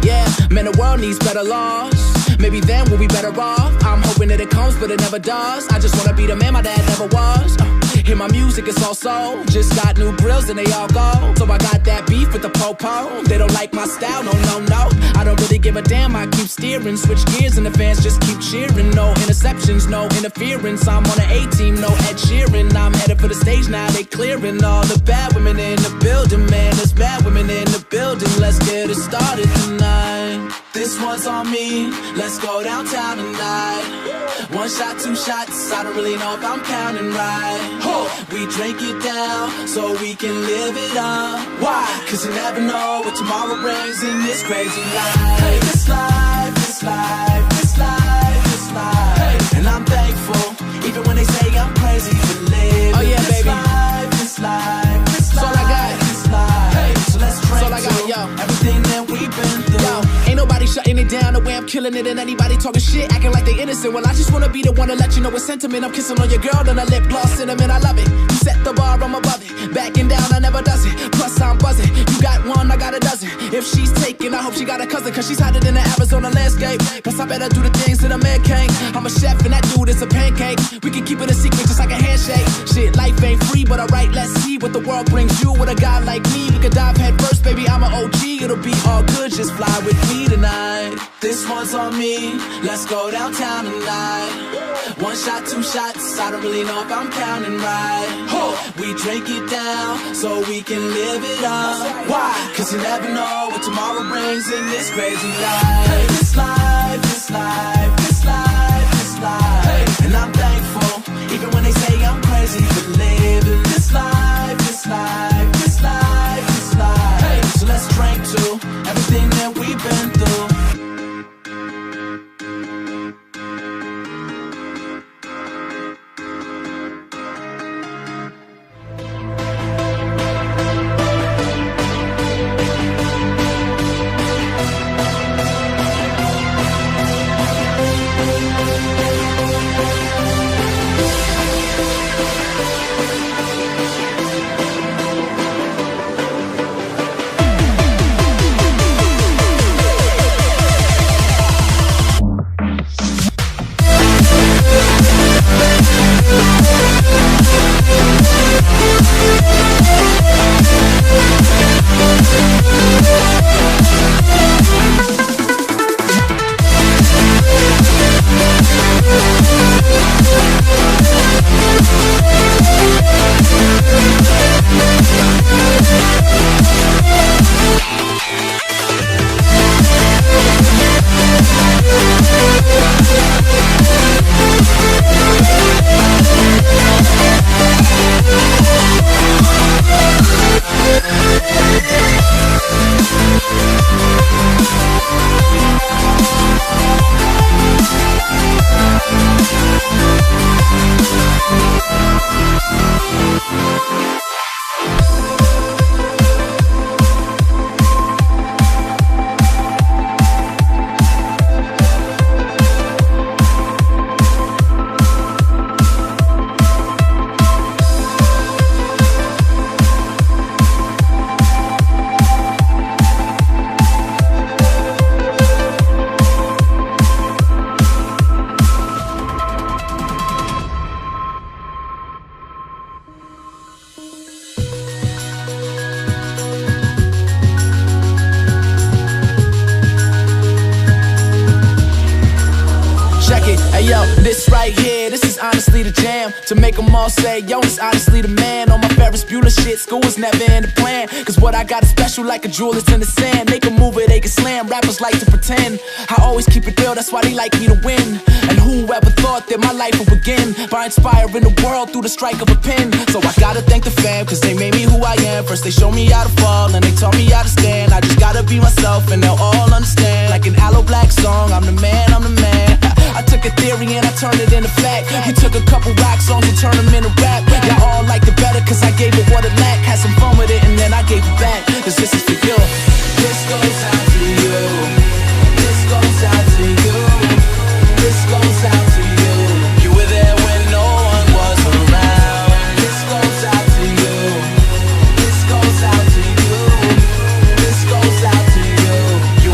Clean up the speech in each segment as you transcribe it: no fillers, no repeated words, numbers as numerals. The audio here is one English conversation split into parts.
Yeah, man, the world needs better laws. Maybe then we'll be better off. I'm hoping that it comes, but it never does. I just wanna be the man my dad never was. Hear my music, it's all soul. Just got new grills and they all go. So I got that beef with the po-po. They don't like my style, no, no, no. I don't really give a damn, I keep steering. Switch gears and the fans just keep cheering. No interceptions, no interference. I'm on an A-team, no Ed Sheeran. I'm headed for the stage now, they clearing all the bad women in the building. Man, there's bad women in the building. Let's get it started tonight. This one's on me, let's go downtown tonight. One shot, two shots, I don't really know if I'm counting right. We drink it down so we can live it up. Why? Cause you never know what tomorrow brings in this crazy life. Hey, this life, this life, this life, this life. Hey. And I'm thankful, even when they say I'm crazy for living. Oh yeah, this baby. Life, this life, this life, all I got. This life. Hey. So let's drink all I got, yo. Everything that we've been through. Yo, ain't nobody shutting it down the way I'm killing it. And anybody talking shit, acting like they innocent. Well, I just wanna be the one to let you know it's sentiment. I'm kissing on your girl and a lip gloss cinnamon. I love it. You set the bar, I'm above it. Backing down, I never does it. Plus I'm buzzing. You got one, I got a dozen. If she's taken, I hope she got a cousin. Cause she's hotter than the Arizona landscape. Plus I better do the things that a man can't. I'm a chef and that dude is a pancake. We can keep it a secret just like a handshake. Shit, life ain't free, but alright, let's see what the world brings you. With a guy like me, we could dive head first, baby, I'm an OG. It'll be all good, just fly with me tonight. This one's on me, let's go downtown tonight. One shot, two shots, I don't really know if I'm counting right. We drink it down so we can live it up. Why? Cause you never know what tomorrow brings in this crazy life. Hey, this life, this life, this life, this life. Hey. And I'm thankful, even when they say I'm crazy for living this life, this life, this life, this life. Hey. So let's drink to everything that we've been through. This right here, this is honestly the jam. To make them all say, yo, it's honestly the man. On my Ferris Bueller shit, school was never in the plan. Cause what I got is special like a jewel is in the sand. Make a move or they can slam, rappers like to pretend. I always keep it real, that's why they like me to win. And whoever thought that my life would begin by inspiring the world through the strike of a pen. So I gotta thank the fam, cause they made me who I am. First they showed me how to fall, and they taught me how to stand. I just gotta be myself and they'll all understand. Like an Aloe Black song, I'm the man, I'm the man. I took a theory and I turned it into fact. We took a couple rock songs and turned them into rap. Y'all all liked it better cause I gave it what it lacked. Had some fun with it and then I gave it back. Cause this is for you. This goes out to you. This goes out to you. This goes out to you. You were there when no one was around. This goes out to you. This goes out to you. This goes out to you. You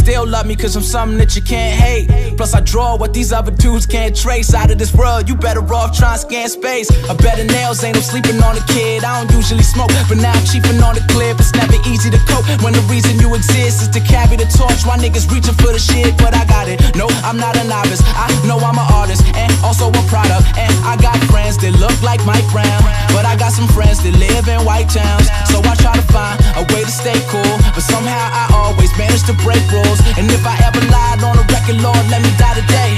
still love me cause I'm something that you can't hate. Plus I draw what these other dudes can't trace. Out of this world, you better off trying to scan space. A bed of nails, ain't no sleeping on a kid. I don't usually smoke, but now I'm chiefing on the clip. It's never easy to cope when the reason you exist is to carry the torch while niggas reaching for the shit. But I got it, no, I'm not a novice. I know I'm an artist, and also a product. And I got friends that look like Mike Brown, but I got some friends that live in white towns. So I try to find a way to stay cool, but somehow I always manage to break rules. And if I ever lied on a record, Lord, let me die today.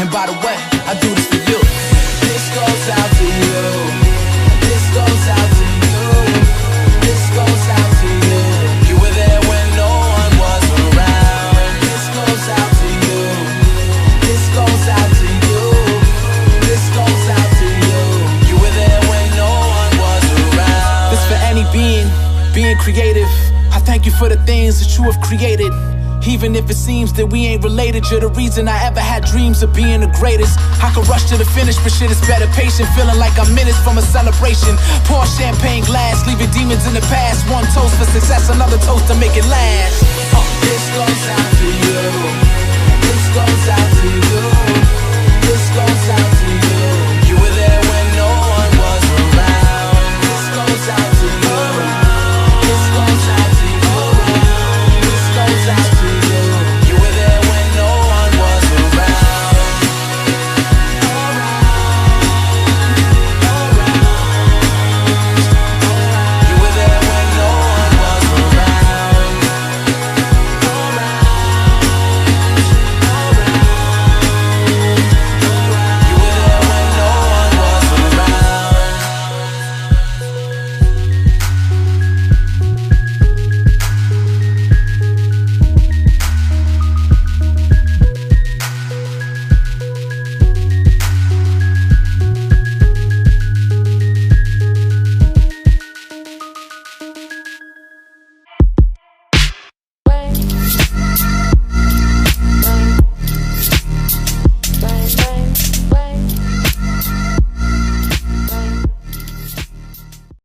And by the way, I do this for you. This goes out to you. This goes out to you. This goes out to you. You were there when no one was around. This goes out to you. This goes out to you. This goes out to you. You were there when no one was around. This for any being creative. I thank you for the things that you have created. Even if it seems that we ain't related, you're the reason I ever had dreams of being the greatest. I could rush to the finish, but shit is better patient. Feeling like I'm minutes from a celebration. Pour champagne glass, leaving demons in the past. One toast for success, another toast to make it last. This goes out to you. This goes out to you.